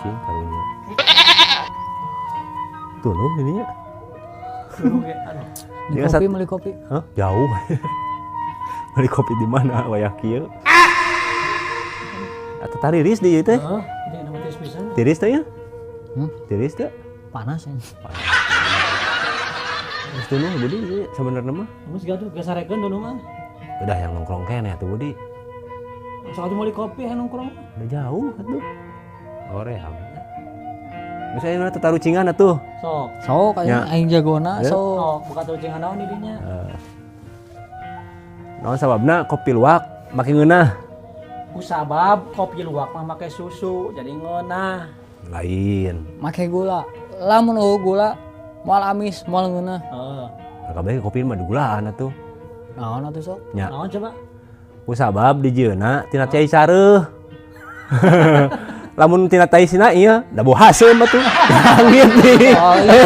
cing karunya. Tuh loh ini ya. Beli Dia kopi, beli kopi. Hah? Jauh. Beli kopi di mana? Wayah kieu. Atau tariris di ieu teh? Heeh, di nama tes pisan. Tiris teh ya? Hmm? Tiris teh? Panas ya. Geus tuluh Budi ieu sebenarnya mah. Geus gaduh gesarekeun dulu mah. Udah yang nongkrong kene atuh Budi. Sok atuh meuli kopi aya nongkrong. Udah jauh atuh. Oream. Misalnya teh tarucingan atuh. Sok. So kayaknya aing jagona Ya. so. Sok buka tucingan naon di dinya. Naon sababna kopi luwak make ngeunah. Kusabab kopi luwak mah make susu jadi ngeunah. Lain. Make gula. Lamun gula moal amis, moal ngeunah. Heeh. Kabeh kopi mah digulaan atuh. Naon atuh sok? Nya. Naon coba? Kusabab di jeuna tina cai sareuh. Lamun tina tai sina ieu da boha haseum atuh. Langit nih. Oh iya.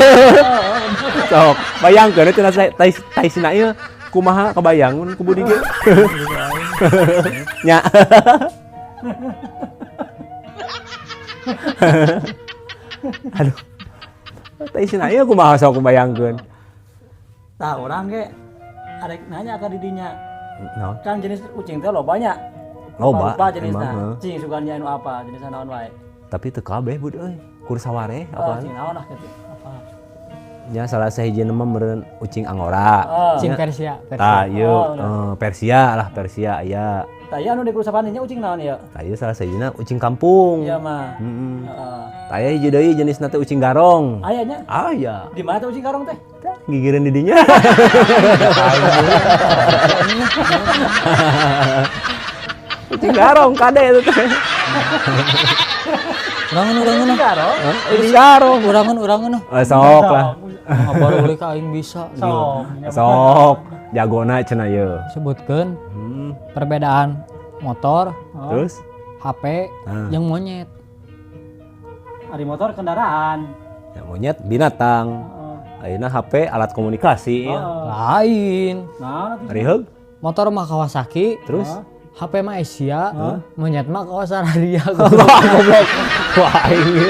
Sok, bayangkeun tina tai sina ieu kumaha kebayang mun ku Budi ge. Nya. Aduh. Tai sina ieu kumaha sok kebayangkeun. Tah urang ge arek nanya ka di dinya. Naon? Kan jenis ucing teh lobanya. Loba, Lupa jenisna. emang, heuh. Cing sugan anu apa? Jenisna naon wae? Tapi teu kabeh Budi euy. Kur saware Oh, apaan? cing naon lah kitu. Apa? Nya salah sahiji mah meureun ucing angora. Cing Nya. Persia. Tah ieu Oh, Persia lah Persia aya. Tah ieu anu di perusahaan nya ucing naon ieu? Tah ieu salah sahijina ucing kampung. Iya mah. Heeh. Heeh. Tah aya hiji deui jenisna teh ucing garong. Aya nya? Aya. Di mana tuh ucing karong teh? Gigireun di dinya. Ucing garong kade itu teh. Urangan. Ucing karong? Ucing garong. Urangan. Sok lah. Ngabar boleh ka aing bisa. Sok. Sok. Jagona cenah ieu. Sebutkeun perbedaan motor, Terus HP, yang monyet. Ari motor kendaraan. ya monyet binatang. Ayeuna HP alat komunikasi ya. Lain. Nah, nanti Ari heug. Motor mah Kawasaki, Terus HP mah Asia, monyet mah Kawasaradia. goblok. Wah, ini.